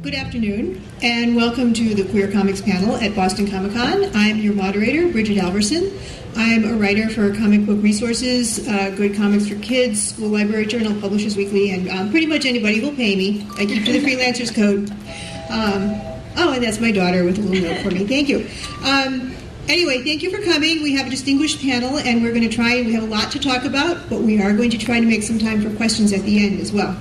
Good afternoon, and welcome to the Queer Comics panel at Boston Comic Con. I'm your moderator, BRIGID ALVERSON. I'm a writer for Comic Book Resources, Good Comics for Kids, School Library Journal, Publishers Weekly, and pretty much anybody will pay me. I keep to the freelancer's code. And that's my daughter with a little note for me. Thank you. Anyway, thank you for coming. We have a distinguished panel, and we're going to try, we have a lot to talk about, but we are going to try to make some time for questions at the end as well.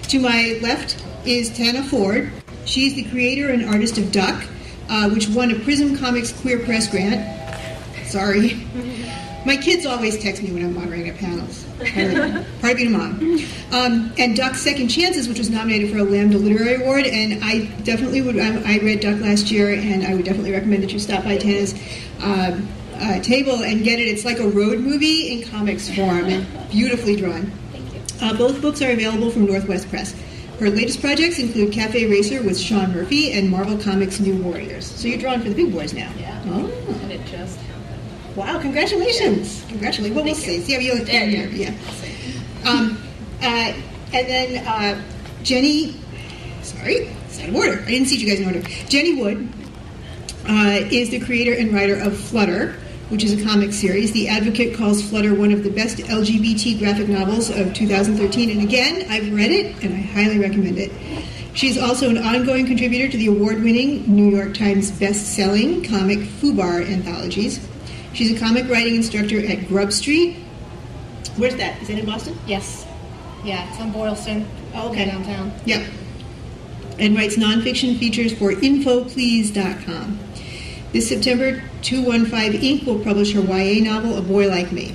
To my left is Tana Ford. She's the creator and artist of Duck, which won a Prism Comics Queer Press grant. Sorry. My kids always text me when I'm moderating at panels. Part of being a mom. And Duck's Second Chances, which was nominated for a Lambda Literary Award, and I definitely would, I read Duck last year, and I would definitely recommend that you stop by Tana's table and get it. It's like a road movie in comics form, and beautifully drawn. Thank you. Both books are available from Northwest Press. Her latest projects include Cafe Racer with Sean Murphy and Marvel Comics' New Warriors. So you're drawing for the big boys now. Yeah. Oh. And it just happened. Wow, congratulations. Yeah. Congratulations. Well, we'll see. Yeah, you look down here. Yeah. And then Jenny, sorry, it's out of order. I didn't see you guys in order. Jennie Wood is the creator and writer of Flutter, which is a comic series. The Advocate calls Flutter one of the best LGBT graphic novels of 2013. And again, I've read it, and I highly recommend it. She's also an ongoing contributor to the award-winning New York Times best-selling comic FUBAR anthologies. She's a comic writing instructor at Grub Street. Where's that? Is that in Boston? Yes. Yeah, it's on Boylston. Oh, okay. Downtown. Yep. And writes nonfiction features for infoplease.com. This September, 215 Inc. will publish her YA novel, A Boy Like Me.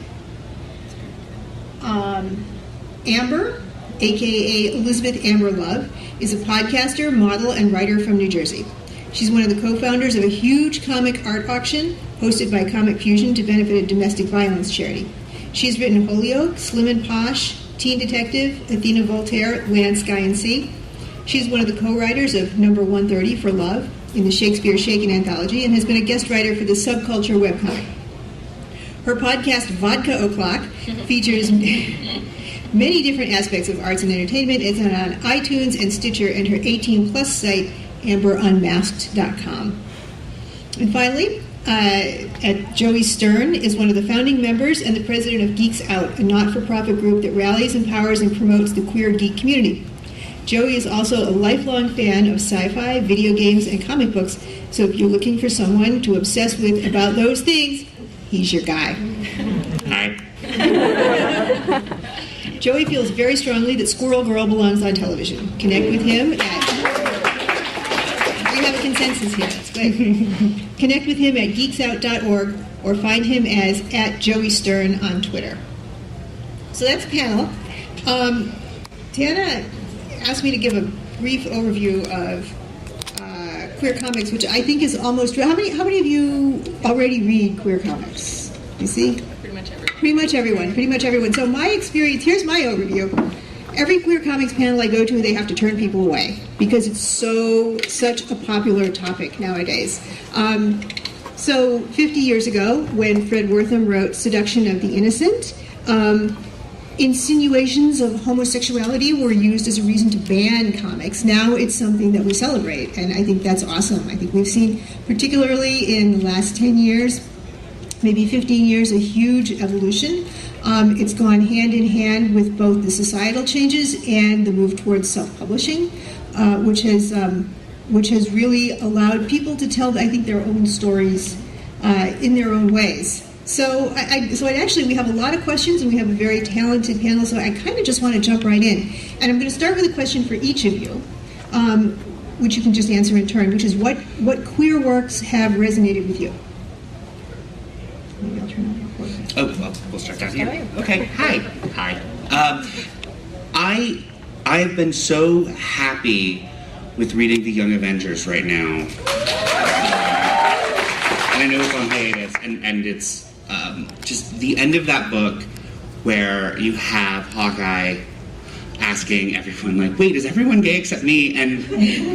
Amber, a.k.a. Elizabeth Amber Love, is a podcaster, model, and writer from New Jersey. She's one of the co-founders of a huge comic art auction hosted by Comic Fusion to benefit a domestic violence charity. She's written Holyoke, Slim and Posh, Teen Detective, Athena Voltaire, Land, Sky, and Sea. She's one of the co-writers of Number 130 for Love in the Shakespeare Shaken anthology and has been a guest writer for the Subculture webcomic. Her podcast, Vodka O'Clock, features many different aspects of arts and entertainment. It's on iTunes and Stitcher, and her 18-plus site, amberunmasked.com. And finally, Joey Stern is one of the founding members and the president of Geeks Out, a not-for-profit group that rallies, empowers, and promotes the queer geek community. Joey is also a lifelong fan of sci-fi, video games, and comic books, so if you're looking for someone to obsess with about those things, he's your guy. Hi. Joey feels very strongly that Squirrel Girl belongs on television. Connect with him at... We have a consensus here. That's great. Connect with him at geeksout.org or find him as @JoeyStern on Twitter. So that's the panel. Tana asked me to give a brief overview of queer comics, which I think is almost... How many of you already read queer comics? You see? Pretty much everyone. Pretty much everyone. So my experience, here's my overview. Every queer comics panel I go to, they have to turn people away because it's such a popular topic nowadays. So 50 years ago, when Fred Wortham wrote Seduction of the Innocent, insinuations of homosexuality were used as a reason to ban comics. Now it's something that we celebrate, and I think that's awesome. I think we've seen, particularly in the last 10 years, maybe 15 years, a huge evolution. It's gone hand in hand with both the societal changes and the move towards self-publishing, which has really allowed people to tell, I think, their own stories in their own ways. So actually, we have a lot of questions, and we have a very talented panel, so I kind of just want to jump right in. And I'm going to start with a question for each of you, which you can just answer in turn, which is what queer works have resonated with you? Maybe I'll turn on your voice. Oh, well, we'll start down here. Okay, hi. I've been so happy with reading The Young Avengers right now. And I know it's on hiatus, and it's just the end of that book where you have Hawkeye asking everyone, like, wait, is everyone gay except me? And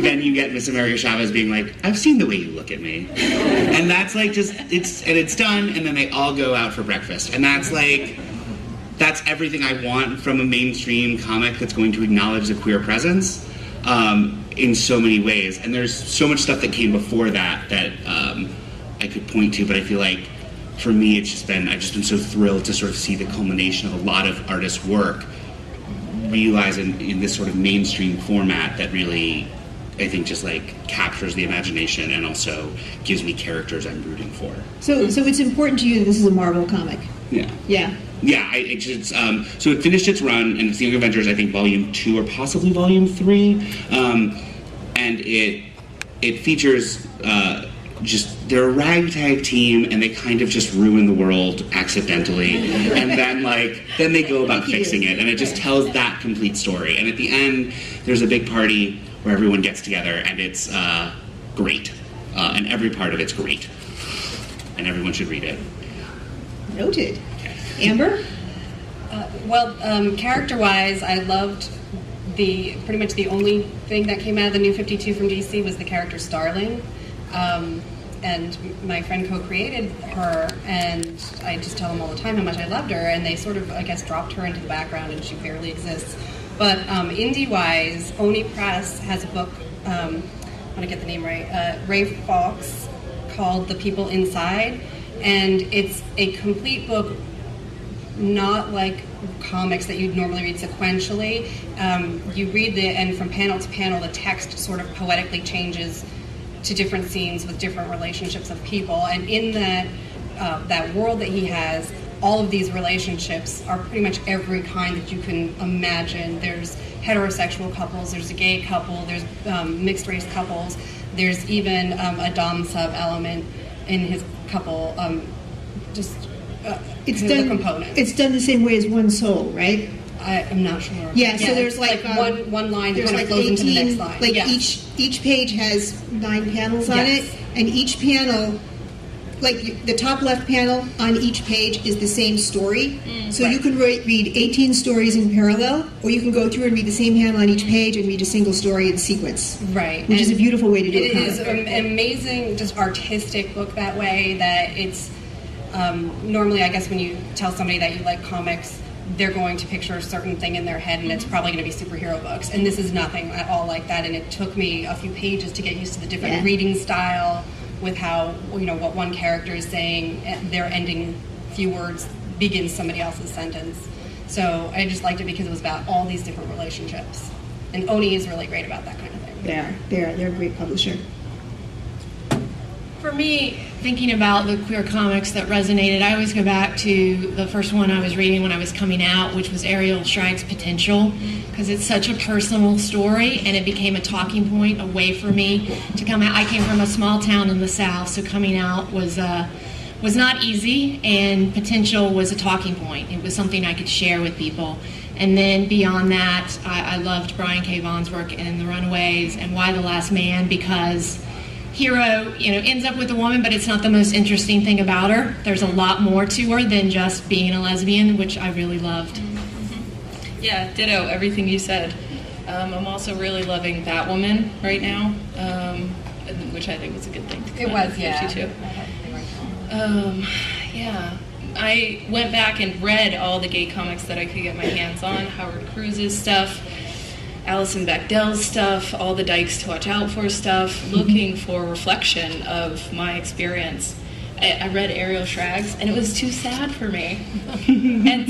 then you get Miss America Chavez being like, I've seen the way you look at me. And that's like it's done, and then they all go out for breakfast. And that's everything I want from a mainstream comic that's going to acknowledge the queer presence. in so many ways. And there's so much stuff that came before that I could point to, but I feel like for me I've just been so thrilled to sort of see the culmination of a lot of artists' work realized in this sort of mainstream format that really, I think, just like captures the imagination and also gives me characters I'm rooting for. So it's important to you that this is a Marvel comic. Yeah. Yeah. Yeah, so it finished its run, and it's The Young Avengers, I think, Volume 2 or possibly Volume 3, and it features they're a ragtag team, and they kind of just ruin the world accidentally, and then they go about fixing it, and it just tells that complete story. And at the end, there's a big party where everyone gets together, and it's great, and every part of it's great, and everyone should read it. Noted. Amber? Character-wise, I loved pretty much the only thing that came out of the New 52 from DC was the character Starling. And my friend co-created her, and I just tell them all the time how much I loved her, and they sort of, I guess, dropped her into the background, and she barely exists. But indie-wise, Oni Press has a book, I want to get the name right, Ray Fawkes, called The People Inside, and it's a complete book, not like comics that you'd normally read sequentially. You read and from panel to panel, the text sort of poetically changes to different scenes with different relationships of people, and in that world that he has, all of these relationships are pretty much every kind that you can imagine. There's heterosexual couples, there's a gay couple, there's mixed race couples, there's even a dom sub element in his couple. It's the done. Components. It's done the same way as One Soul, right? I'm not sure. Yeah. So there's like one line that there's kind of like flows into the 18. next line. Like Yes. each page has 9 panels on Yes. it, and each panel, like the top left panel on each page, is the same story. So right. you can read 18 stories in parallel, or you can go through and read the same panel on each page and read a single story in sequence. Right. Which is a beautiful way to do it. it. It is an amazing, just artistic book that way. That it's normally, I guess, when you tell somebody that you like comics, they're going to picture a certain thing in their head, and it's probably going to be superhero books. And this is nothing at all like that. And it took me a few pages to get used to the different reading style, with how, what one character is saying, their ending few words begins somebody else's sentence. So I just liked it because it was about all these different relationships. And Oni is really great about that kind of thing. They're a great publisher. For me, thinking about the queer comics that resonated, I always go back to the first one I was reading when I was coming out, which was Ariel Schrag's Potential, because it's such a personal story, and it became a talking point, a way for me to come out. I came from a small town in the South, so coming out was not easy, and Potential was a talking point. It was something I could share with people. And then beyond that, I loved Brian K. Vaughan's work in The Runaways and Why the Last Man, because hero, ends up with a woman, but it's not the most interesting thing about her. There's a lot more to her than just being a lesbian, which I really loved. Yeah, ditto everything you said. I'm also really loving Batwoman right now, which I think was a good thing. It was, yeah. Too. Yeah. I went back and read all the gay comics that I could get my hands on, Howard Cruz's stuff, Alison Bechdel's stuff, all the Dykes to Watch Out For stuff, looking for reflection of my experience. I read Ariel Schrag's, and it was too sad for me. And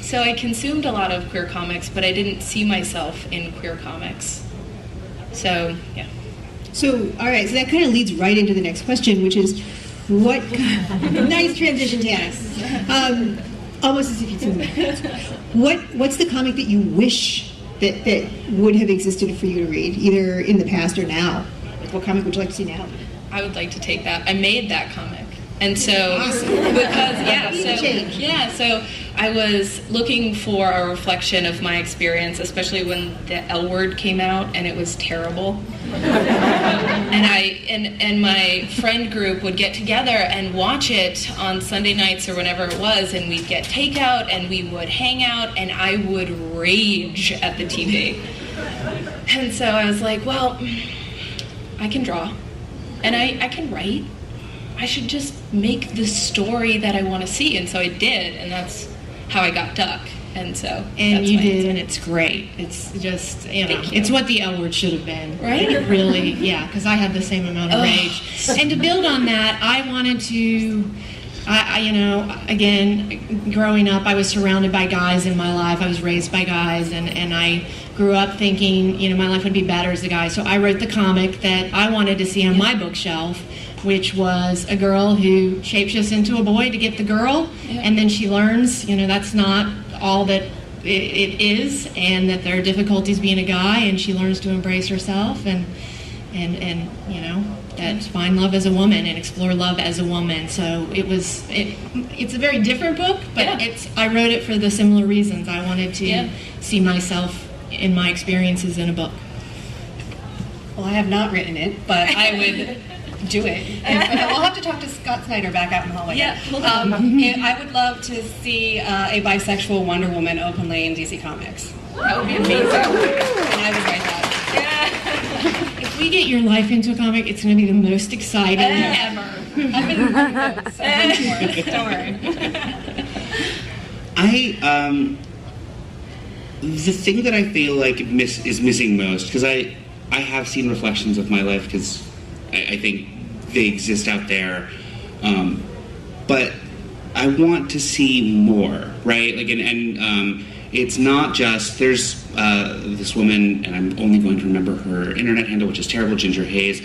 so I consumed a lot of queer comics, but I didn't see myself in queer comics. So, yeah. So, all right, so that kind of leads right into the next question, which is, what... nice transition, Tana. Almost as if you tuned in. What's the comic that you wish that would have existed for you to read, either in the past or now? Like, what comic would you like to see now? I would like to take that. I made that comic. And so, awesome. So I was looking for a reflection of my experience, especially when the L Word came out, and it was terrible. And my friend group would get together and watch it on Sunday nights or whenever it was, and we'd get takeout and we would hang out, and I would rage at the TV. And so I was like, well, I can draw, and I can write. I should just make the story that I want to see. And so I did, and that's how I got Duck. And so, And that's you my did, answer. and it's great. It's just, Thank you. it's what the L word should have been. Right? It really, yeah, because I had the same amount of rage. And to build on that, I wanted to, again, growing up, I was surrounded by guys in my life. I was raised by guys, and I grew up thinking, my life would be better as a guy. So I wrote the comic that I wanted to see on my bookshelf, which was a girl who shapeshifts into a boy to get the girl, and then she learns, that's not all that it is, and that there are difficulties being a guy, and she learns to embrace herself and that find love as a woman and explore love as a woman. So it's a very different book, but I wrote it for the similar reasons. I wanted to see myself in my experiences in a book. Well, I have not written it, but I would do it. We'll have to talk to Scott Snyder back out in Hollywood. Yeah. I would love to see a bisexual Wonder Woman openly in DC Comics. That would be amazing. And I would write that. If we get your life into a comic, it's going to be the most exciting Ever. I've been writing books. Don't worry. The thing that I feel like is missing most, because I have seen reflections of my life, because I think they exist out there, but I want to see more, right? Like, and it's not just, there's this woman, and I'm only going to remember her internet handle, which is terrible, Ginger Hayes.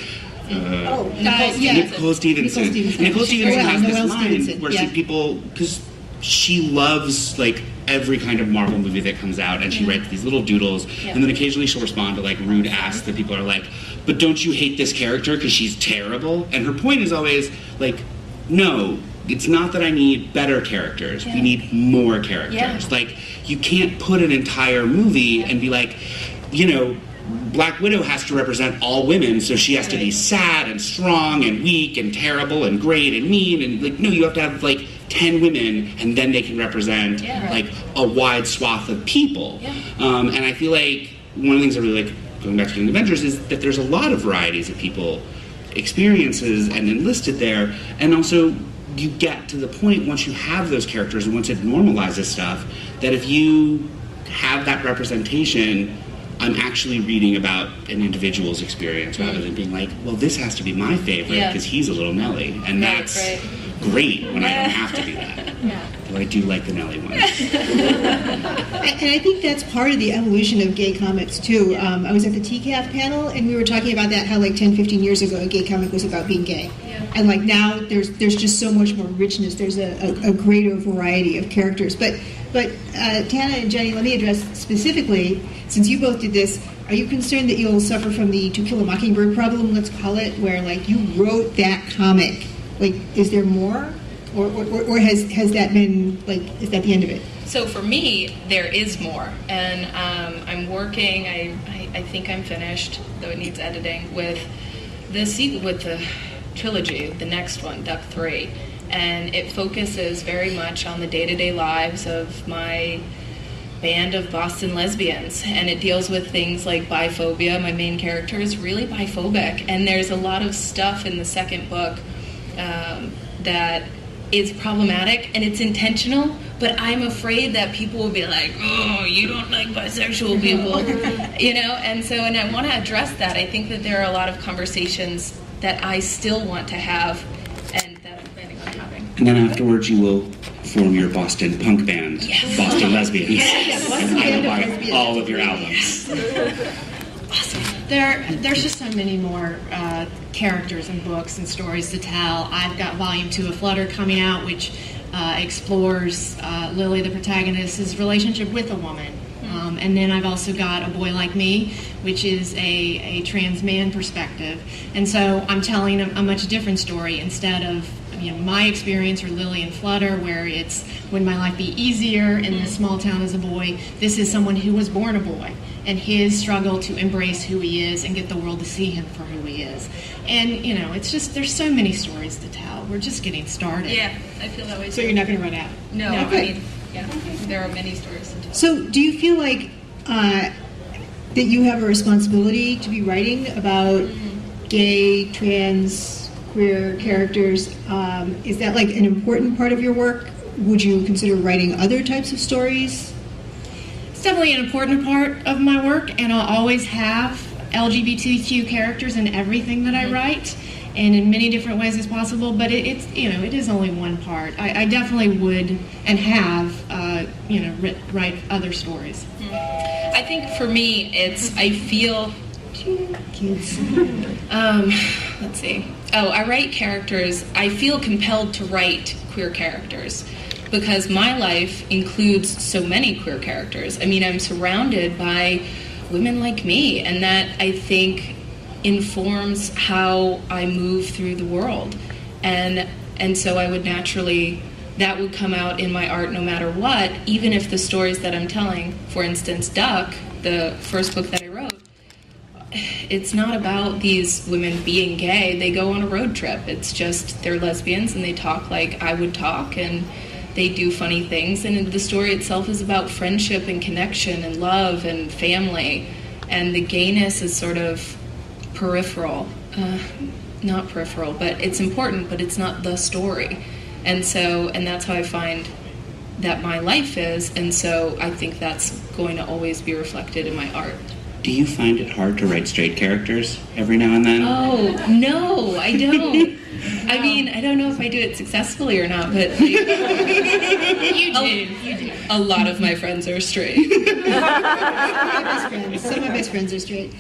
Nicole Stevenson. Nicole Stevenson has this line where people, because she loves like every kind of Marvel movie that comes out, and she writes these little doodles, and then occasionally she'll respond to like rude asks that people are like, but don't you hate this character because she's terrible? And her point is always like, no, it's not that I need better characters. We need more characters. Like, you can't put an entire movie and be like, Black Widow has to represent all women, so she has to be sad and strong and weak and terrible and great and mean, and like, no, you have to have like 10 women, and then they can represent like a wide swath of people. And I feel like one of the things I really like, going back to Young Avengers, is that there's a lot of varieties of people, experiences, and enlisted there, and also you get to the point once you have those characters and once it normalizes stuff, that if you have that representation, I'm actually reading about an individual's experience rather than being like, well, this has to be my favorite because he's a little Nelly, and that's great when I don't have to do that. Though I do like the Nelly one. And I think that's part of the evolution of gay comics, too. I was at the TCAF panel, and we were talking about that, how like 10, 15 years ago, a gay comic was about being gay. And like now, there's just so much more richness. There's a greater variety of characters. But Tana and Jenny, let me address specifically, since you both did this, are you concerned that you'll suffer from the To Kill a Mockingbird problem, let's call it, where like you wrote that comic? Like, is there more? Or has that been, like, is that the end of it? So for me, there is more, and I'm working. I think I'm finished, though it needs editing, with the trilogy, the next one, Duck 3, and it focuses very much on the day-to-day lives of my band of Boston lesbians, and it deals with things like biphobia. My main character is really biphobic, and there's a lot of stuff in the second book that is problematic, and it's intentional, but I'm afraid that people will be like, oh, you don't like bisexual people, and I want to address that. I think that there are a lot of conversations that I still want to have and that I'm planning on having. And then afterwards you will form your Boston punk band, Boston Lesbians. And I will buy all of your albums. Awesome. There's just so many more characters and books and stories to tell. I've got Volume 2 of Flutter coming out, which explores Lily, the protagonist's relationship with a woman. And then I've also got A Boy Like Me, which is a trans man perspective. And so I'm telling a much different story instead of my experience or Lily and Flutter, where it's would my life be easier in this small town as a boy. This is someone who was born a boy, and his struggle to embrace who he is and get the world to see him for who he is. And it's just, there's so many stories to tell. We're just getting started. Yeah, I feel that way too. So you're not going to run out? No, I mean, there are many stories to tell. So do you feel like that you have a responsibility to be writing about gay, trans, queer characters? Is that like an important part of your work? Would you consider writing other types of stories? It's definitely an important part of my work, and I'll always have LGBTQ characters in everything that I write, and in many different ways as possible. But it is only one part. I definitely would and have write other stories. I think for me, I feel. Kids. Let's see. I write characters. I feel compelled to write queer characters because my life includes so many queer characters. I mean, I'm surrounded by women like me, and that, I think, informs how I move through the world. And so I would naturally, that would come out in my art no matter what, even if the stories that I'm telling, for instance, Duck, the first book that I wrote, it's not about these women being gay. They go on a road trip. It's just they're lesbians and they talk like I would talk, and they do funny things. And the story itself is about friendship and connection and love and family. And the gayness is sort of peripheral. Not peripheral, but it's important, but it's not the story. And that's how I find that my life is. And so I think that's going to always be reflected in my art. Do you find it hard to write straight characters every now and then? Oh, no, I don't. I mean, I don't know if I do it successfully or not, but you do. A lot of my friends are straight. Some of my best friends are straight.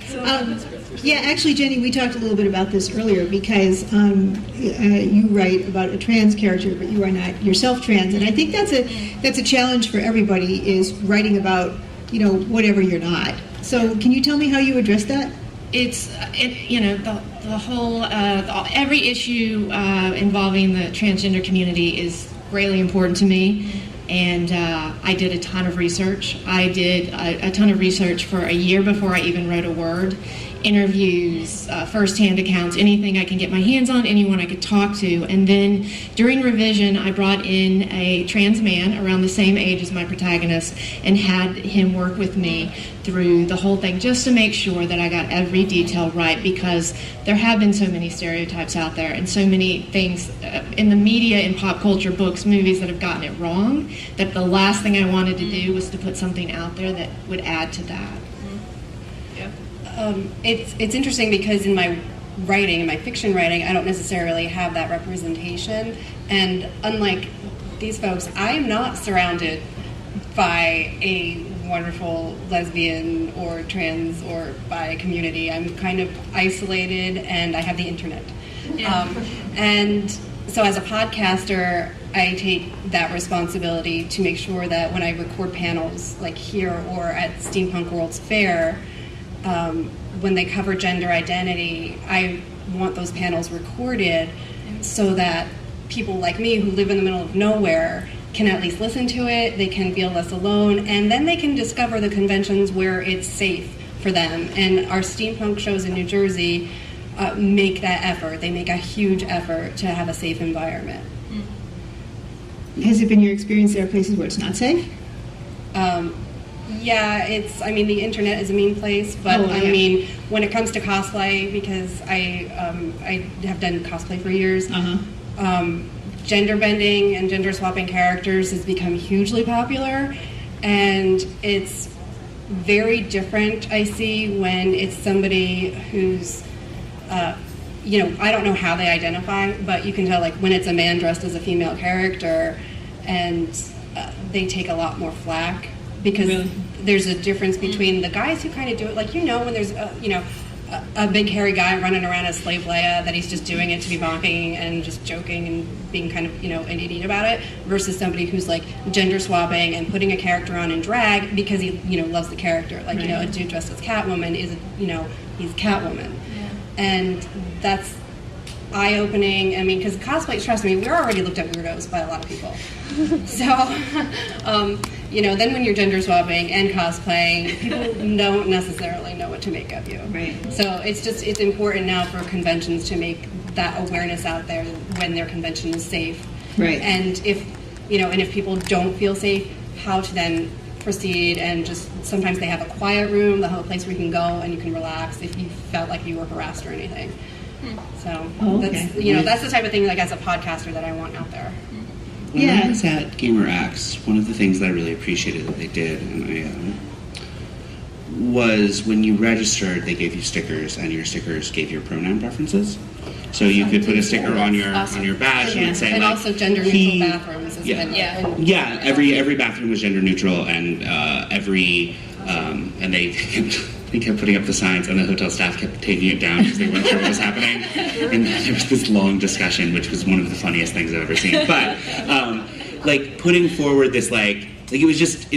Yeah, actually, Jenny, we talked a little bit about this earlier because you write about a trans character, but you are not yourself trans, and I think that's a challenge for everybody, is writing about whatever you're not. So can you tell me how you address that? The whole, every issue involving the transgender community is greatly important to me, and I did a ton of research. I did a ton of research for a year before I even wrote a word. Interviews, first-hand accounts, anything I can get my hands on, anyone I could talk to. And then during revision, I brought in a trans man around the same age as my protagonist and had him work with me through the whole thing just to make sure that I got every detail right, because there have been so many stereotypes out there and so many things in the media, in pop culture, books, movies that have gotten it wrong, that the last thing I wanted to do was to put something out there that would add to that. It's interesting because in my writing, in my fiction writing, I don't necessarily have that representation. And unlike these folks, I am not surrounded by a wonderful lesbian or trans or bi community. I'm kind of isolated, and I have the internet. Yeah. And so as a podcaster, I take that responsibility to make sure that when I record panels like here or at Steampunk World's Fair, when they cover gender identity, I want those panels recorded so that people like me who live in the middle of nowhere can at least listen to it, they can feel less alone, and then they can discover the conventions where it's safe for them. And our steampunk shows in New Jersey make that effort. They make a huge effort to have a safe environment. Has it been your experience there are places where it's not safe? Yeah, the internet is a mean place, but when it comes to cosplay, because I have done cosplay for years, gender bending and gender swapping characters has become hugely popular, and it's very different, I see, when it's somebody who's, I don't know how they identify, but you can tell, like, when it's a man dressed as a female character, and they take a lot more flack. Because there's a difference between the guys who kind of do it, like, when there's a big hairy guy running around as Slave Leia, that he's just doing it to be mocking and just joking and being kind of, an idiot about it, versus somebody who's like gender swapping and putting a character on in drag because he, loves the character. Like, a dude dressed as Catwoman is, he's Catwoman. Yeah. And that's eye-opening. I mean, because cosplay, trust me, we're already looked at weirdos by a lot of people. So, then when you're gender swapping and cosplaying, people don't necessarily know what to make of you. Right. So it's important now for conventions to make that awareness out there when their convention is safe. Right. And if people don't feel safe, how to then proceed, and just sometimes they have a quiet room, the whole place where you can go and you can relax if you felt like you were harassed or anything. So that's the type of thing, like, as a podcaster, that I want out there. when I was at GamerX, one of the things that I really appreciated that they did, and was when you registered, they gave you stickers, and your stickers gave your pronoun preferences. So you could put a sticker on your badge and say, and like, also gender neutral bathrooms. Has been, every bathroom was gender neutral, and and they kept putting up the signs, and the hotel staff kept taking it down because they weren't sure what was happening. And there was this long discussion, which was one of the funniest things I've ever seen. But like putting forward this it was just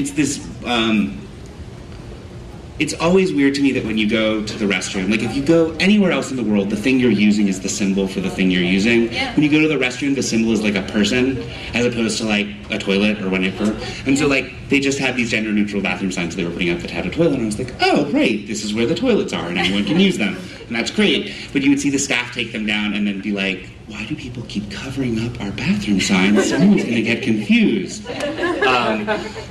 it's always weird to me that when you go to the restroom, like if you go anywhere else in the world, the thing you're using is the symbol for the thing you're using. Yeah. When you go to the restroom, the symbol is like a person, as opposed to like a toilet or whatever. And so like they just had these gender neutral bathroom signs they were putting up that had a toilet, and I was like, oh great, this is where the toilets are and anyone can use them. And that's great. But you would see the staff take them down and then be like, why do people keep covering up our bathroom signs? Someone's going to get confused. And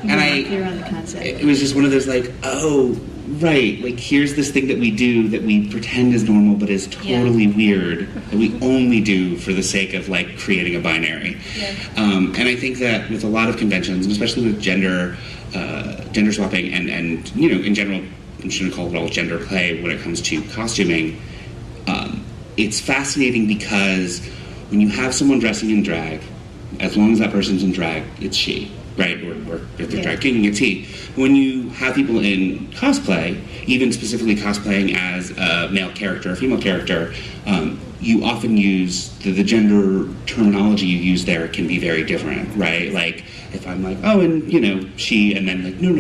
it was just one of those like, oh, right, like here's this thing that we do that we pretend is normal but is totally weird, that we only do for the sake of like creating a binary. Yeah. And I think that with a lot of conventions, and especially with gender swapping and in general, I'm just going to call it all gender play when it comes to costuming, it's fascinating because when you have someone dressing in drag, as long as that person's in drag, it's she, right? Or if they're drag kinging, it's he. When you have people in cosplay, even specifically cosplaying as a male character or female character, you often use the gender terminology you use there can be very different, right? Like if I'm like, oh, and she, and then like, no,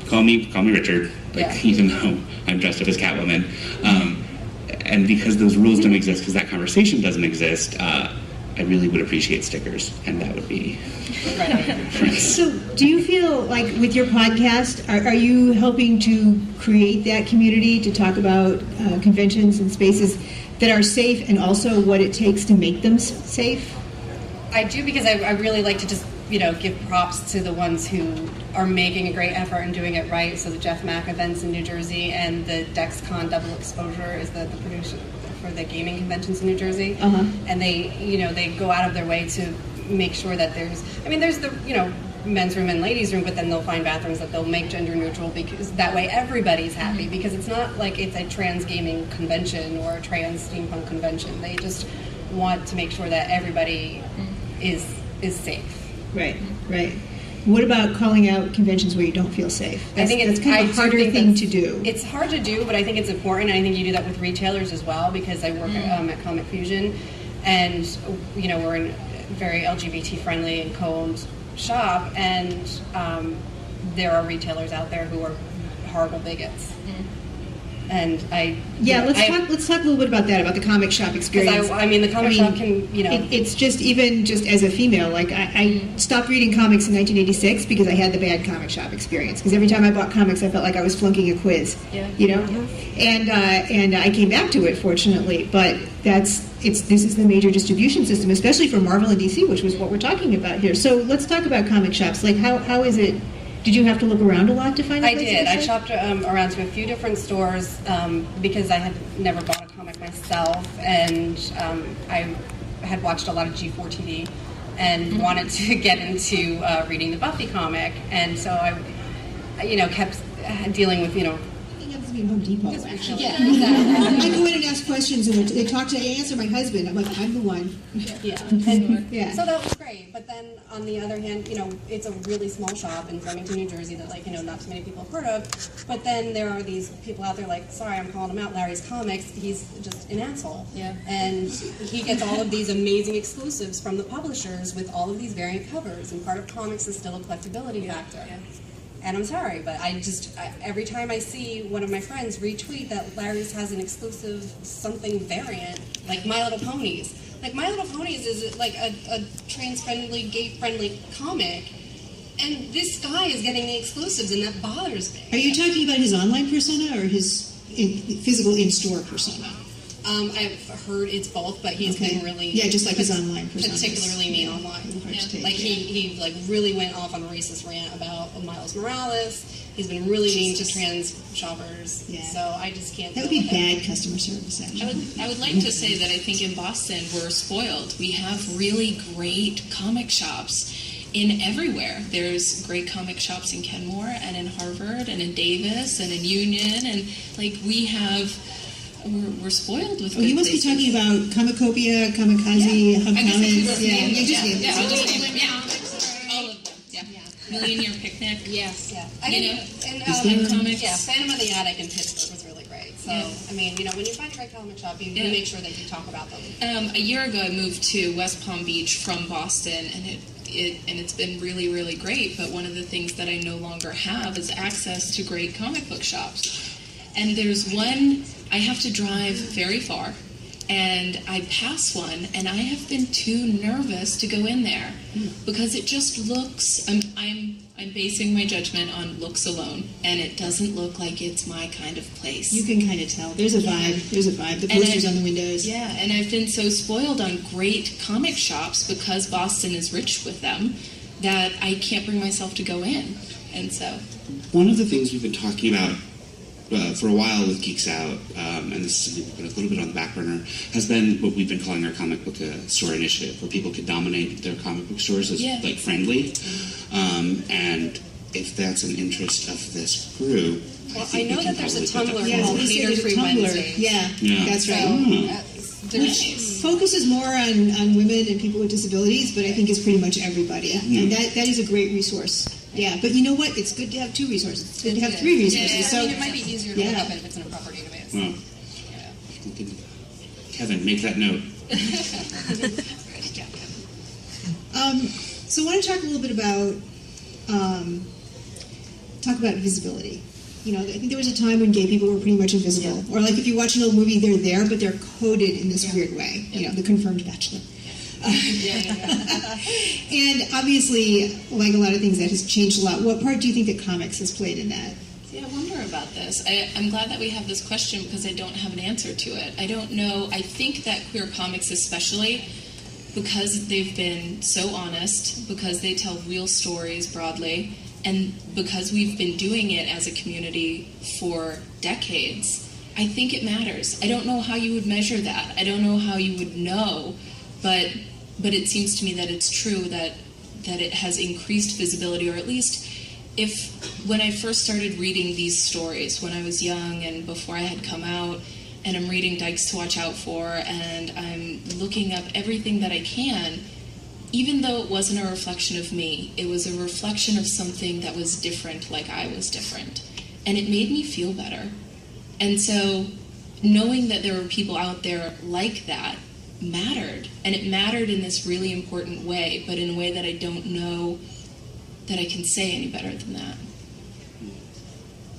call me Richard, like even though I'm dressed up as Catwoman. And because those rules don't exist, because that conversation doesn't exist, I really would appreciate stickers, and that would be So do you feel like with your podcast, are you helping to create that community to talk about conventions and spaces that are safe, and also what it takes to make them safe? I do, because I really like to just give props to the ones who are making a great effort and doing it right. So the Jeff Mack events in New Jersey and the DexCon Double Exposure is the producer for the gaming conventions in New Jersey. And they go out of their way to make sure that there's the men's room and ladies room, but then they'll find bathrooms that they'll make gender neutral, because that way everybody's happy, because it's not like it's a trans gaming convention or a trans steampunk convention. They just want to make sure that everybody is safe. Right. What about calling out conventions where you don't feel safe? That's kind of a harder thing to do. It's hard to do, but I think it's important. I think you do that with retailers as well, because I work at Comic Fusion, and we're in a very LGBT friendly and co-owned shop, and there are retailers out there who are horrible bigots. And let's talk a little bit about that, about the comic shop experience. The comic shop can, it's just as a female, like I stopped reading comics in 1986 because I had the bad comic shop experience. Because every time I bought comics, I felt like I was flunking a quiz. And I came back to it, fortunately. But this is the major distribution system, especially for Marvel and DC, which was what we're talking about here. So let's talk about comic shops. Like how is it? Did you have to look around a lot to find a place? I did. I shopped around to a few different stores because I had never bought a comic myself, and I had watched a lot of G4 TV and wanted to get into reading the Buffy comic, and so I kept dealing with Home Depot, actually. I go in and ask questions, and they answer my husband. I'm like, I'm the one. So that was great. But then, on the other hand, it's a really small shop in Flemington, New Jersey that, not too many people have heard of. But then there are these people out there like, sorry, I'm calling him out, Larry's Comics. He's just an asshole. Yeah. And he gets all of these amazing exclusives from the publishers with all of these variant covers. And part of comics is still a collectability factor. Yeah. And I'm sorry, but every time I see one of my friends retweet that Larry's has an exclusive something variant, like My Little Ponies. Like, My Little Ponies is like a trans-friendly, gay-friendly comic, and this guy is getting the exclusives, and that bothers me. Are you talking about his online persona or his physical in-store persona? I've heard it's both, but he's been really just like his online persona. Particularly mean online. Like he really went off on a racist rant about Miles Morales, He's been really mean to trans shoppers. Yeah. So I just can't. That would be bad customer service, actually. I would like to say that I think in Boston we're spoiled. We have really great comic shops in everywhere. There's great comic shops in Kenmore and in Harvard and in Davis and in Union, and like we're spoiled with. Oh, you must be talking about Comicopia, Kamikaze, Hub Comics. Yeah, You just named I'll just it. name them. All of them. Yeah. Million Year Picnic. Yes. Yeah. I You mean, know, and comics. Yeah, Phantom of the Attic in Pittsburgh was really great. So I mean, when you find a great comic shop, you make sure that you talk about them. A year ago, I moved to West Palm Beach from Boston, and it's been really, really great. But one of the things that I no longer have is access to great comic book shops. And there's one, I have to drive very far, and I pass one, and I have been too nervous to go in there because it just looks. I'm basing my judgment on looks alone, and it doesn't look like it's my kind of place. You can kind of tell. There's a vibe. There's a vibe. The posters on the windows. Yeah, and I've been so spoiled on great comic shops because Boston is rich with them that I can't bring myself to go in. And so, one of the things we've been talking about for a while with Geeks Out, and this is something we've put a little bit on the back burner, has been what we've been calling our comic book store initiative, where people could nominate their comic book stores as like friendly. And if that's an interest of this group, well, I know that there's a Tumblr called Hater Free Wednesdays. Yeah, that's right. Which focuses more on women and people with disabilities, but I think is pretty much everybody. And that is a great resource. Yeah, but you know what? It's good to have two resources. It's good to have three resources. Yeah, So I mean, it might be easier to look up if it's in a proper database. Well, Kevin, make that note. So I want to talk a little bit about visibility. I think there was a time when gay people were pretty much invisible. Or like if you watch an old movie, they're there, but they're coded in this weird way. The confirmed bachelor. And obviously, like a lot of things, that has changed a lot. What part do you think that comics has played in that? See, I wonder about this. I'm glad that we have this question because I don't have an answer to it. I don't know. I think that queer comics especially, because they've been so honest, because they tell real stories broadly, and because we've been doing it as a community for decades, I think it matters. I don't know how you would measure that. I don't know how you would know, but it seems to me that it's true that it has increased visibility, or at least when I first started reading these stories when I was young and before I had come out, and I'm reading Dykes to Watch Out For, and I'm looking up everything that I can, even though it wasn't a reflection of me, it was a reflection of something that was different, like I was different. And it made me feel better. And so knowing that there were people out there like that mattered. And it mattered in this really important way, but in a way that I don't know that I can say any better than that.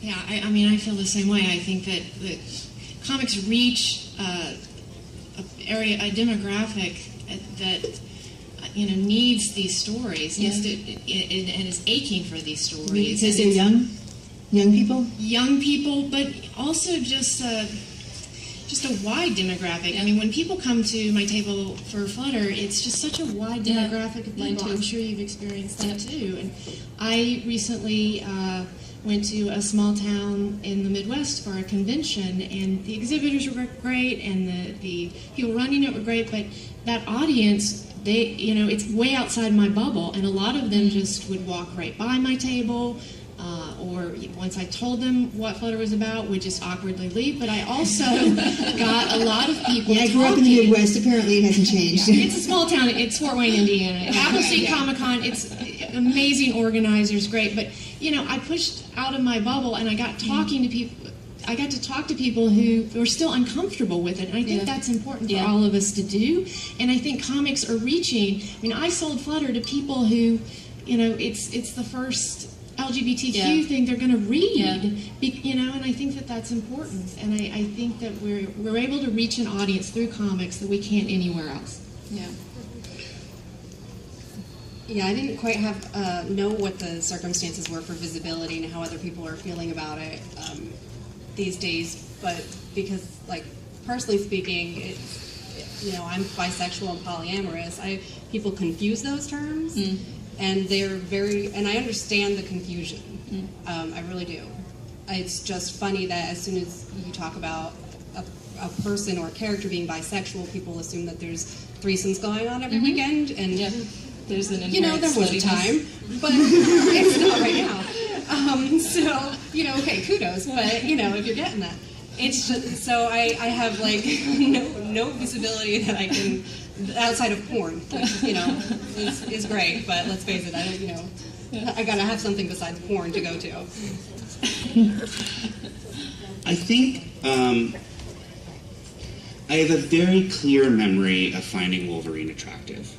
Yeah, I mean, I feel the same way. I think that comics reach a demographic that needs these stories, and is aching for these stories. Because they're young people? Young people, but also just a wide demographic. Yeah. I mean, when people come to my table for Flutter, it's just such a wide demographic of people. I'm sure you've experienced that too. And I recently went to a small town in the Midwest for a convention, and the exhibitors were great, and the people running it were great, but that audience, it's way outside my bubble, and a lot of them just would walk right by my table, or once I told them what Flutter was about, would just awkwardly leave. But I also got a lot of people. Yeah, I grew up in the Midwest. Apparently, it hasn't changed. It's a small town. It's Fort Wayne, Indiana. Appleseed Comic-Con. It's amazing organizers, great. But I pushed out of my bubble, and I got talking to people. I got to talk to people who were still uncomfortable with it, and I think that's important for all of us to do. And I think comics are reaching. I mean, I sold Flutter to people who, it's the first LGBTQ thing they're going to read, and I think that that's important. And I think that we're able to reach an audience through comics that we can't anywhere else. Yeah. Yeah, I didn't quite know what the circumstances were for visibility and how other people are feeling about it these days. But because, personally speaking, I'm bisexual and polyamorous. People confuse those terms. and and I understand the confusion. I really do. It's just funny that as soon as you talk about a person or a character being bisexual, people assume that there's threesomes going on every weekend, and there's an there was a time, but it's not right now. So okay, kudos, but if you're getting that, it's just so I have like no visibility that I can outside of porn, which is great, but let's face it, I gotta have something besides porn to go to. I think I have a very clear memory of finding Wolverine attractive.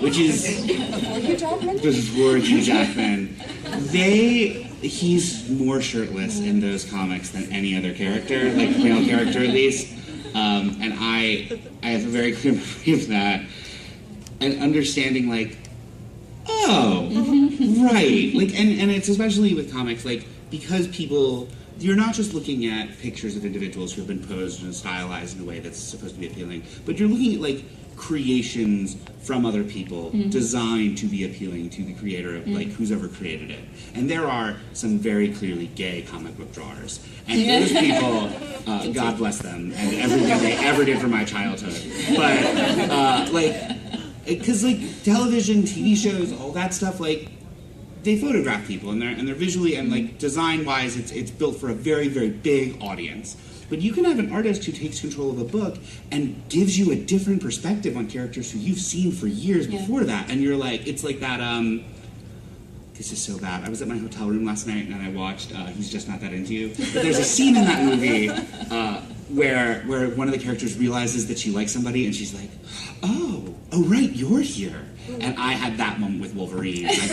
Which is before Hugh Jackman. He's more shirtless in those comics than any other character, like male character at least. And I have a very clear memory of that. And understanding right. And it's especially with comics, because you're not just looking at pictures of individuals who have been posed and stylized in a way that's supposed to be appealing, but you're looking at creations from other people designed to be appealing to the creator of who's ever created it. And there are some very clearly gay comic book drawers. And those people, God bless them and everything they ever did for my childhood. But because television, TV shows, all that stuff, they photograph people and they're visually and design wise it's built for a very, very big audience. But you can have an artist who takes control of a book and gives you a different perspective on characters who you've seen for years before that. And you're it's like that, this is so bad. I was at my hotel room last night and I watched He's Just Not That Into You. But there's a scene in that movie where one of the characters realizes that she likes somebody and she's like, oh right, you're here. And I had that moment with Wolverine. Just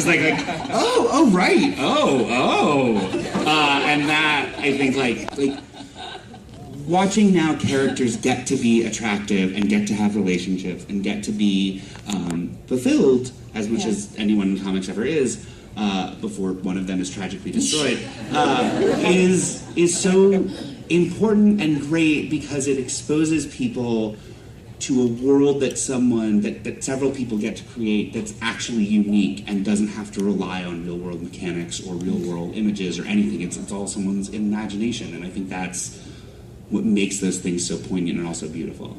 oh right, and that I think watching now characters get to be attractive and get to have relationships and get to be fulfilled as much as anyone in comics ever is, before one of them is tragically destroyed, is so important and great because it exposes people to a world that several people get to create that's actually unique and doesn't have to rely on real world mechanics or real world images or anything. It's all someone's imagination, and I think that's what makes those things so poignant and also beautiful.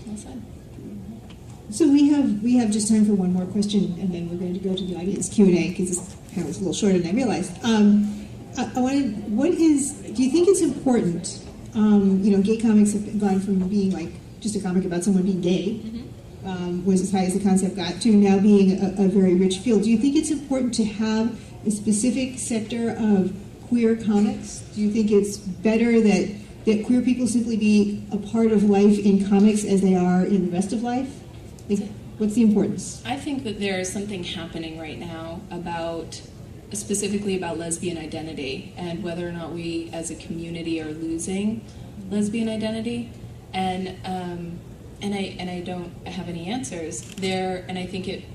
Well said. So we have just time for one more question, and then we're going to go to the audience Q&A because this panel was a little shorter than I realized. Do you think it's important? Gay comics have gone from being just a comic about someone being gay, was as high as the concept got, to now being a very rich field. Do you think it's important to have a specific sector of queer comics? Do you think it's better that queer people simply be a part of life in comics as they are in the rest of life? What's the importance? I think that there is something happening right now specifically about lesbian identity and whether or not we as a community are losing lesbian identity. And I don't have any answers there, and I think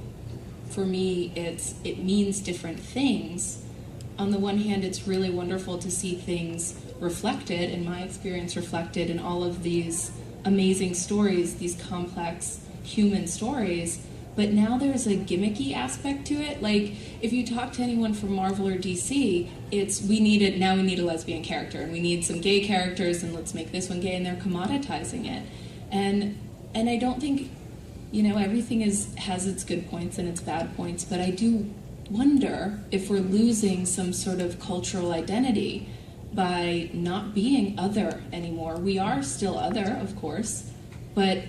for me it means different things. On the one hand, it's really wonderful to see things reflected, in my experience, reflected in all of these amazing stories, these complex human stories. But now there's a gimmicky aspect to it. If you talk to anyone from Marvel or DC, we need a lesbian character, and we need some gay characters, and let's make this one gay, and they're commoditizing it. And I don't think, everything has its good points and its bad points, but I do wonder if we're losing some sort of cultural identity by not being other anymore. We are still other, of course, but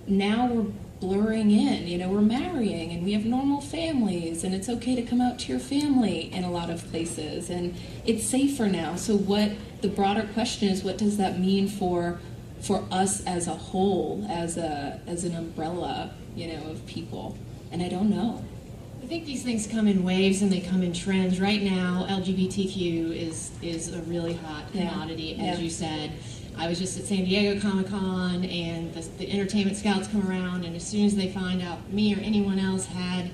now we're blurring in, we're marrying and we have normal families and it's okay to come out to your family in a lot of places and it's safer now. So the broader question is, what does that mean for us as a whole, as an umbrella, of people? And I don't know. I think these things come in waves and they come in trends. Right now, LGBTQ is a really hot commodity, as you said. I was just at San Diego Comic-Con, and the entertainment scouts come around, and as soon as they find out me or anyone else had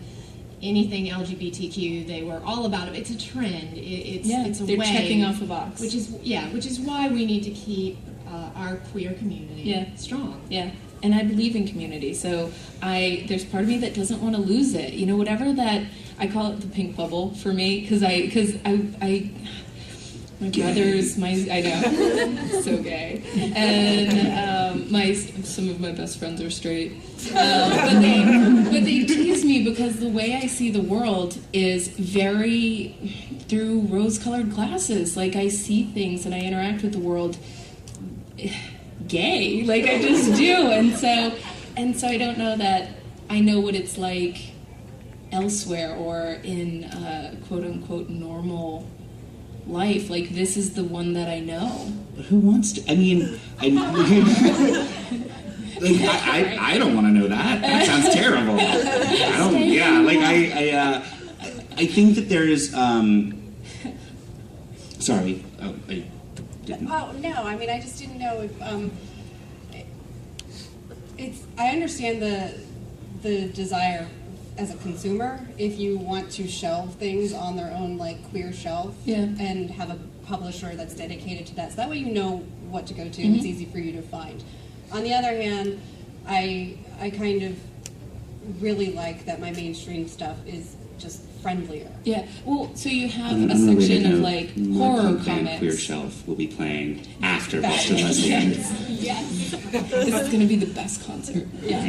anything LGBTQ, they were all about it. It's a trend. It's a they're way. Checking off a box. Which is why we need to keep our queer community strong. Yeah. and I believe in community. So there's part of me that doesn't want to lose it. You know, whatever that, I call it the pink bubble for me, because my brothers, I know, so gay, and some of my best friends are straight, but they tease me because the way I see the world is very through rose-colored glasses. Like, I see things and I interact with the world gay, like I just do, and so I don't know that I know what it's like elsewhere or in quote-unquote normal life. Like, this is the one that I know. But who wants to? I mean, I don't want to know that. That sounds terrible. I don't. Yeah, like I think that there's. Sorry, I didn't. Oh no, I mean, I just didn't know if it's. I understand the desire as a consumer, if you want to shelve things on their own, like, queer shelf, and have a publisher that's dedicated to that, so that way you know what to go to, and it's easy for you to find. On the other hand, I kind of really like that my mainstream stuff is just friendlier. Yeah, well, so you have a section of, like, horror comics. Queer Shelf will be playing after Boston Lesbian. Yes. This is going to be the best concert. Yeah.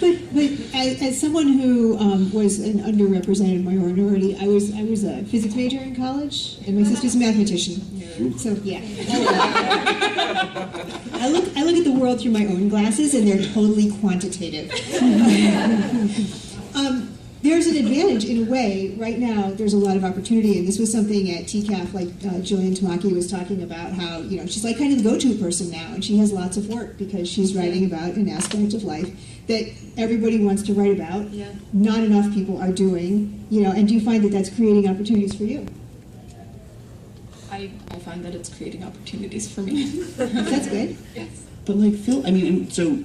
But as someone who was an underrepresented minority, I was a physics major in college, and my sister's a mathematician. So yeah, I look at the world through my own glasses, and they're totally quantitative. There's an advantage in a way. Right now, there's a lot of opportunity, and this was something at TCAF, like Jillian Tamaki was talking about, how, you know, she's like kind of the go-to person now, and she has lots of work because she's writing about an aspect of life that everybody wants to write about. Yeah. Not enough people are doing, you know. And do you find that that's creating opportunities for you? I find that it's creating opportunities for me. That's good. Yes. But like Phil, I mean, so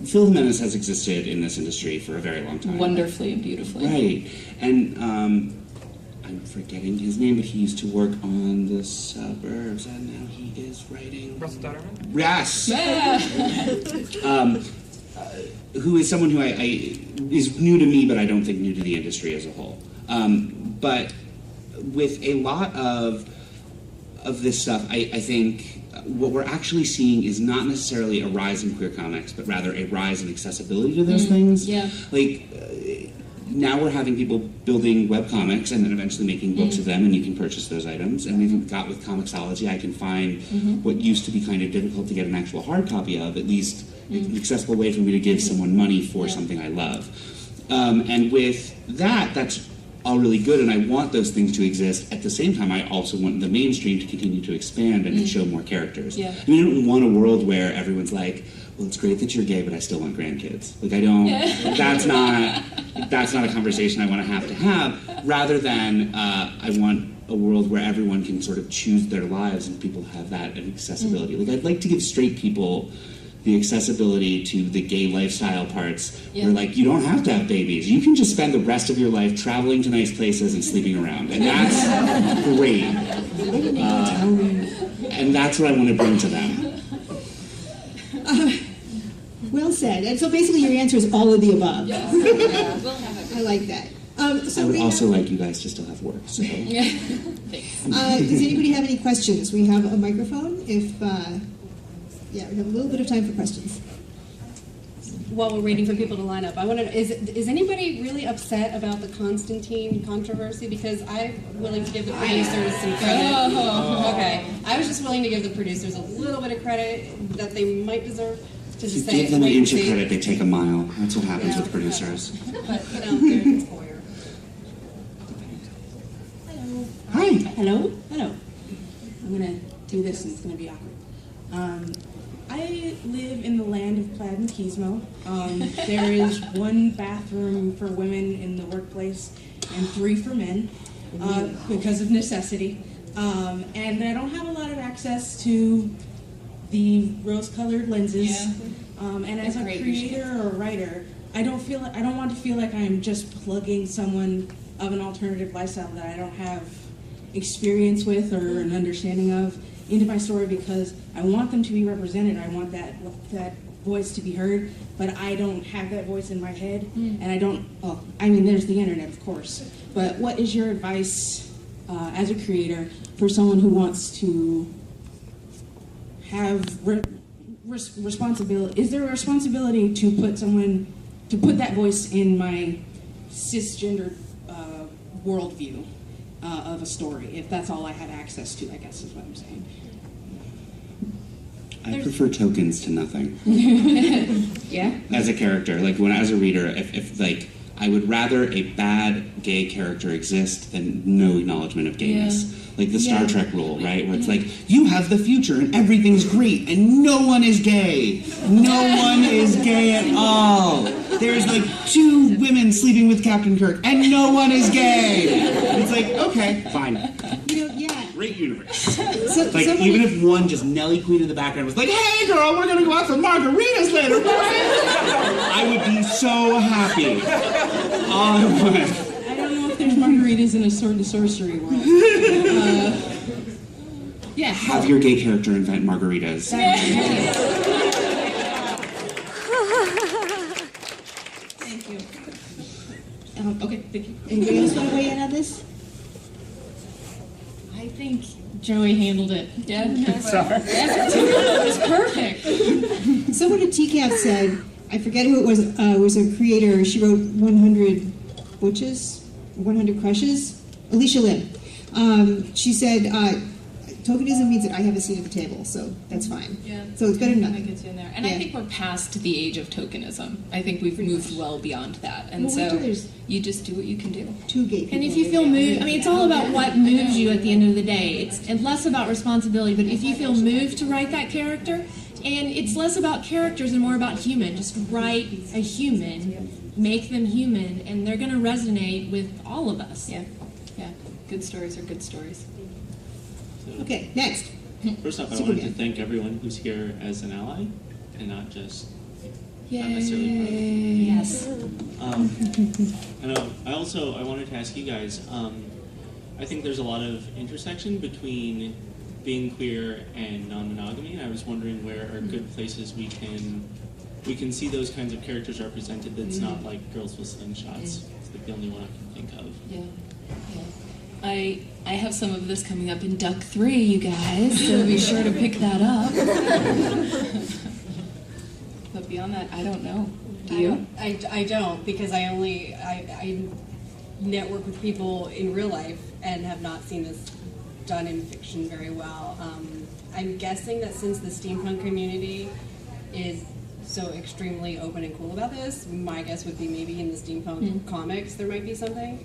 Phil Jimenez has existed in this industry for a very long time. Wonderfully and beautifully. Right. And I'm forgetting his name, but he used to work on The Suburbs, and now he is writing... Russell Dutterman? Yes! Yeah. Who is someone who is new to me, but I don't think new to the industry as a whole. But with a lot of this stuff, I think what we're actually seeing is not necessarily a rise in queer comics, but rather a rise in accessibility to those things. Yeah. Like, now we're having people building webcomics and then eventually making books of them, and you can purchase those items. And we've got with Comixology, I can find what used to be kind of difficult to get an actual hard copy of, at least an accessible way for me to give someone money for something I love. And with that, that's all really good, and I want those things to exist. At the same time, I also want the mainstream to continue to expand and to show more characters. Yeah. I mean, I don't want a world where everyone's like, well, it's great that you're gay, but I still want grandkids. Like, I don't, that's not a conversation I want to have, rather than I want a world where everyone can sort of choose their lives and people have that accessibility. Like, I'd like to give straight people the accessibility to the gay lifestyle parts, where, like, you don't have to have babies. You can just spend the rest of your life traveling to nice places and sleeping around, and that's great. And that's what I want to bring to them. Well said. And so basically your answer is all of the above. I like that. So I would also like you guys to still have work. So. Thanks. Does anybody have any questions? We have a microphone. Yeah, we have a little bit of time for questions. While we're waiting for people to line up, I want to know, is anybody really upset about the Constantine controversy? Because I'm willing to give the producers some credit. Okay. I was just willing to give the producers a little bit of credit that they might deserve. To just give them an inch of credit, they take a mile. That's what happens with producers. But, you know, they're it's lawyer. Hello. Hi. Hello? Hello. I'm going to do this and it's going to be awkward. I live in the land of plaid and machismo. There is one bathroom for women in the workplace and 3 for men because of necessity. And I don't have a lot of access to the rose-colored lenses. And as a creator or writer, I don't want to feel like I'm just plugging someone of an alternative lifestyle that I don't have experience with or an understanding of into my story, because I want them to be represented. I want that voice to be heard, but I don't have that voice in my head, and I don't, well, I mean, there's the internet, of course, but what is your advice as a creator for someone who wants to have responsibility? Is there a responsibility to put that voice in my cisgender worldview of a story, if that's all I had access to, I guess is what I'm saying. I prefer tokens to nothing. Yeah? As a character, like as a reader, if like, I would rather a bad gay character exist than no acknowledgement of gayness. Yeah. Like the Star Trek rule, right? Where it's like, you have the future and everything's great and no one is gay. No one is gay at all. There's like 2 women sleeping with Captain Kirk and no one is gay. It's like, okay, fine. You know, yeah. Great universe. Like, even if one just Nelly Queen in the background was like, hey girl, we're gonna go out for margaritas later, I would be so happy. All at once. I don't know if there's margaritas in a sword and sorcery world. Yeah. Have your gay character invent margaritas. Thank you. Okay, thank you. Anybody else want to weigh in on this? I think Joey handled it. Yeah. Sorry. It was perfect. Someone at TCAF said, I forget who it was a creator, she wrote 100 Butches, 100 Crushes, Alicia Lim. She said, tokenism means that I have a seat at the table, so that's fine. Yeah. So it's better than That nothing. gets you in there. And Yeah. I think we're past the age of tokenism. I think we've moved well beyond that. And Well, wait so till there's- you just do what you can do. 2 gay people. And if you feel moved, I mean, it's all about what moves you at the end of the day. It's less about responsibility, but if you feel moved to write that character, and it's less about characters and more about human, just write a human, make them human, and they're going to resonate with all of us. Yeah. Yeah. Good stories are good stories. Okay, next. First off, I Superman. wanted to thank everyone who's here as an ally, and not just Yay. not necessarily. Yes. I know. I wanted to ask you guys. I think there's a lot of intersection between being queer and non-monogamy. I was wondering where are good places we can see those kinds of characters represented. That's not like girls with slingshots. It's like the only one I can think of. Yeah. Yeah. I have some of this coming up in Duck 3, you guys, so be sure to pick that up. But beyond that, I don't know. Do you? I don't, because I network with people in real life and have not seen this done in fiction very well. I'm guessing that since the steampunk community is so extremely open and cool about this, my guess would be maybe in the steampunk comics there might be something.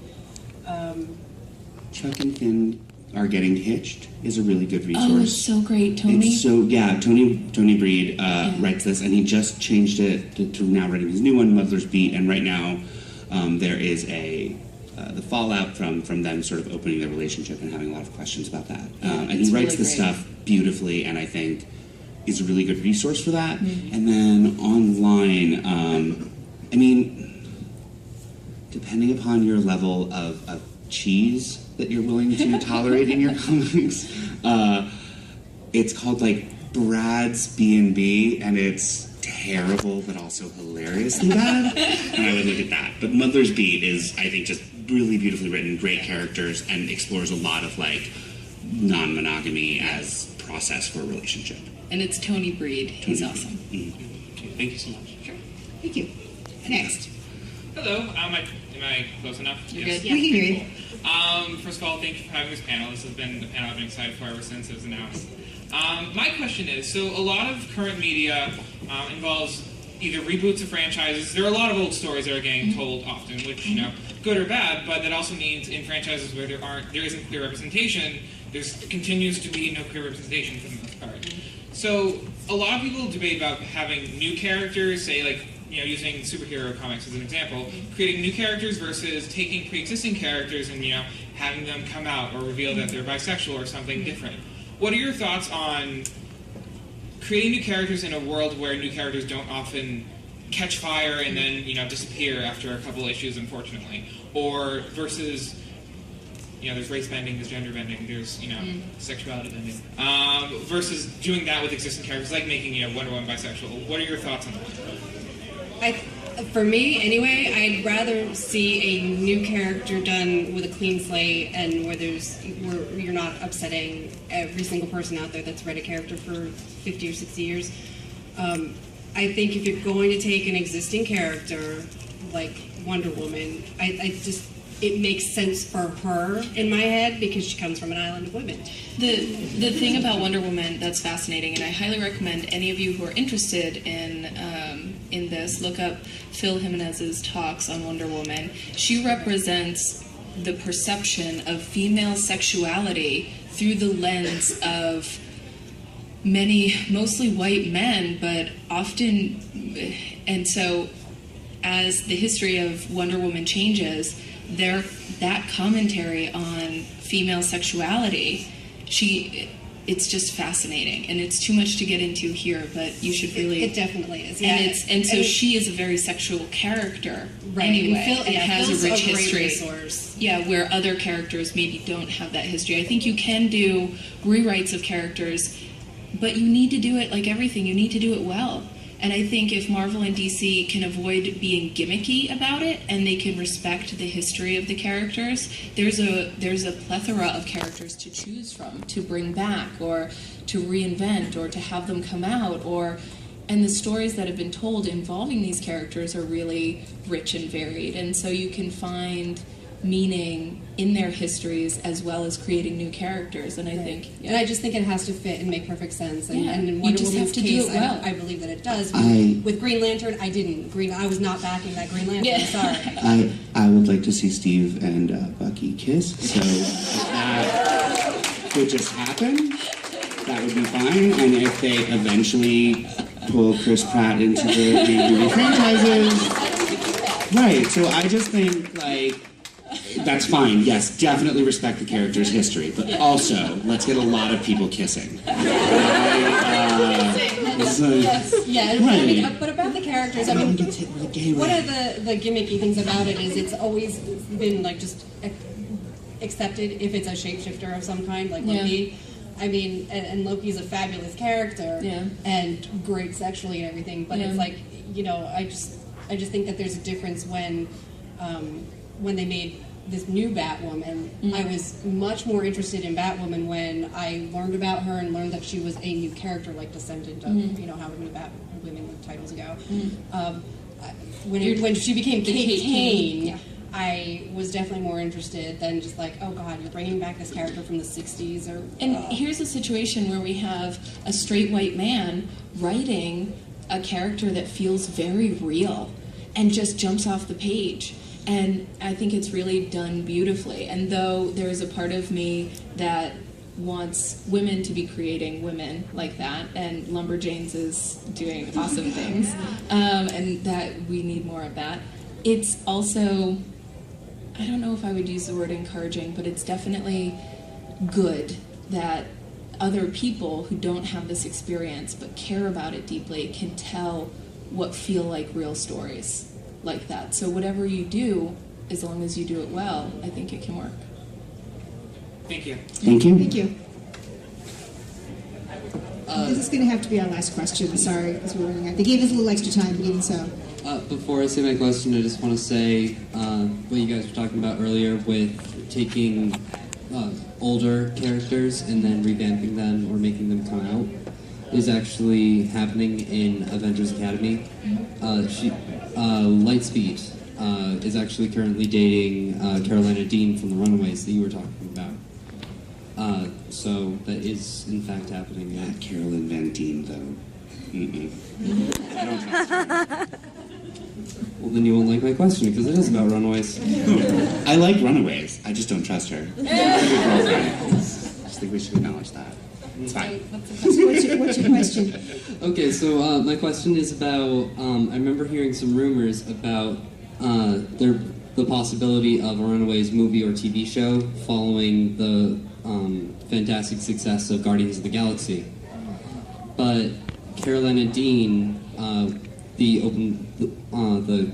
Chuck and Finn Are Getting Hitched is a really good resource. Oh, it's so great, Tony. It's so, yeah, Tony Breed writes this, and he just changed it to now writing his new one, Muddler's Beat, and right now there is the fallout from them sort of opening their relationship and having a lot of questions about that. And he writes really the great. stuff beautifully, and I think is a really good resource for that. And then online, I mean, depending upon your level of cheese that you're willing to tolerate in your comics, it's called like Brad's B&B, and it's terrible but also hilariously bad, and I would look at that. But Mother's Beat is, I think, just really beautifully written, great characters, and explores a lot of like non-monogamy as process for a relationship. And it's Tony Breed. He's awesome. Okay, thank you so much. Sure. Thank you. Next. Hello, am I close enough? You're Yes. good. We can hear you. First of all, thank you for having this panel. This has been a panel I've been excited for ever since it was announced. My question is, so a lot of current media involves either reboots of franchises. There are a lot of old stories that are getting told often, which, you know, good or bad, but that also means in franchises where there isn't clear representation, there continues to be no clear representation for the most part. So a lot of people debate about having new characters, say like, you know, using superhero comics as an example, creating new characters versus taking pre-existing characters and, you know, having them come out or reveal that they're bisexual or something different. What are your thoughts on creating new characters in a world where new characters don't often catch fire and then, you know, disappear after a couple issues, unfortunately, or versus there's race bending, there's gender bending, there's sexuality bending, versus doing that with existing characters, like making Wonder Woman bisexual. What are your thoughts on that? For me, anyway, I'd rather see a new character done with a clean slate and where you're not upsetting every single person out there that's read a character for 50 or 60 years. I think if you're going to take an existing character like Wonder Woman, it makes sense for her in my head because she comes from an island of women. The thing about Wonder Woman that's fascinating, and I highly recommend any of you who are interested in this, look up Phil Jimenez's talks on Wonder Woman. She represents the perception of female sexuality through the lens of many, mostly white men, but often, and so as the history of Wonder Woman changes, that commentary on female sexuality, it's just so it's too much to get into here, but you should really. It definitely is. Yeah. And so she is a very sexual character, right? Anyway, it has a rich history. Resource. Yeah, where other characters maybe don't have that history. I think you can do rewrites of characters, but you need to do it like everything. You need to do it well. And I think if Marvel and DC can avoid being gimmicky about it, and they can respect the history of the characters, there's a plethora of characters to choose from, to bring back, or to reinvent, or to have them come out, and the stories that have been told involving these characters are really rich and varied, and so you can find meaning in their histories as well as creating new characters, and I think, and I just think it has to fit and make perfect sense. And, yeah. and in Wonder Woman's case, do it well. I believe that it does. With Green Lantern, I was not backing that Green Lantern. Yeah. Sorry. I would like to see Steve and Bucky kiss. So if that could just happen, that would be fine. And if they eventually pull Chris Pratt into the movie franchises, right? So I just think that's fine. Yes, definitely respect the character's history, but also let's get a lot of people kissing. But about the characters, one of the gimmicky things about it is it's always been just accepted if it's a shapeshifter of some kind, like Loki. I mean, and Loki's a fabulous character and great sexually and everything, but it's I just think that there's a difference when they made this new Batwoman. I was much more interested in Batwoman when I learned about her and learned that she was a new character, like descendant of however many Batwomen titles ago. When she became Kate Kane, I was definitely more interested than just oh God, you're bringing back this character from the 60s. And here's a situation where we have a straight white man writing a character that feels very real and just jumps off the page. And I think it's really done beautifully. And though there's a part of me that wants women to be creating women like that, and Lumberjanes is doing awesome things, and that we need more of that, it's also, I don't know if I would use the word encouraging, but it's definitely good that other people who don't have this experience but care about it deeply can tell what feel like real stories like that. So whatever you do, as long as you do it well, I think it can work. Thank you. Thank you. Thank you. This is going to have to be our last question. Sorry, because we're running out. They gave us a little extra time, even so. Before I say my question, I just want to say what you guys were talking about earlier with taking older characters and then revamping them or making them come out is actually happening in Avengers Academy. Lightspeed is actually currently dating Carolina Dean from The Runaways that you were talking about. So that is in fact happening. Not Carolyn Van Dien, though. I don't trust her. Well, then you won't like my question because it is about Runaways. I like Runaways. I just don't trust her. I just think we should acknowledge that. It's fine. What's your question? Okay, so my question is about, I remember hearing some rumors about the possibility of a Runaways movie or TV show following the fantastic success of Guardians of the Galaxy. But Carolina Dean, the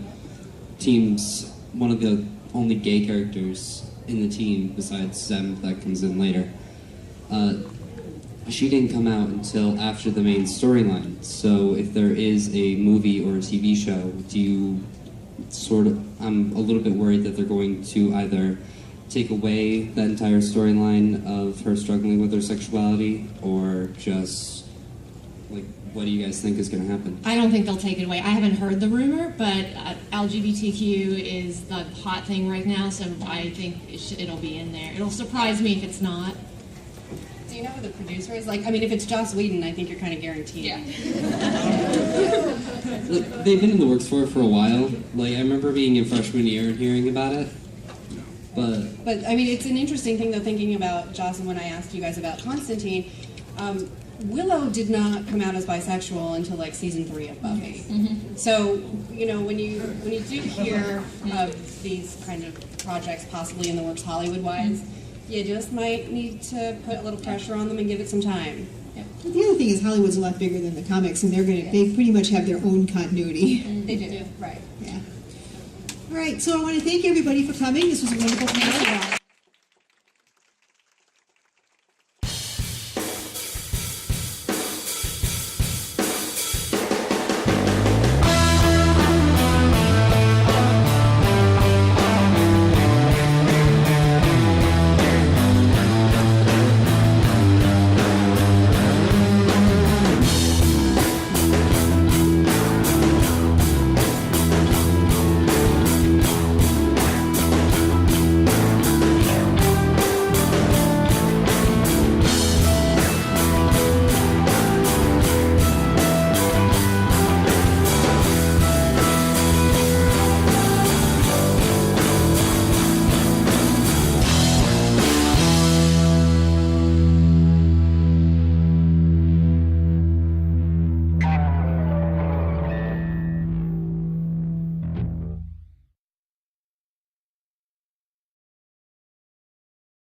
team's, one of the only gay characters in the team besides Zem that comes in later. She didn't come out until after the main storyline. So if there is a movie or a TV show, do you I'm a little bit worried that they're going to either take away that entire storyline of her struggling with her sexuality, or just, like, what do you guys think is going to happen? I don't think they'll take it away. I haven't heard the rumor, but LGBTQ is the hot thing right now, so I think it'll be in there. It'll surprise me if it's not. Do you know who the producer is? Like, I mean, if it's Joss Whedon, I think you're kind of guaranteed. Yeah. Look, they've been in the works for it for a while. Like, I remember being in freshman year and hearing about it. But I mean, it's an interesting thing, though, thinking about Joss, and when I asked you guys about Constantine, Willow did not come out as bisexual until like season 3 of Buffy. Mm-hmm. So, you know, when you do hear of these kind of projects possibly in the works Hollywood-wise, you just might need to put a little pressure on them and give it some time. The other thing is Hollywood's a lot bigger than the comics, and they pretty much have their own continuity. They do, right. Yeah. All right, so I want to thank everybody for coming. This was a wonderful panel.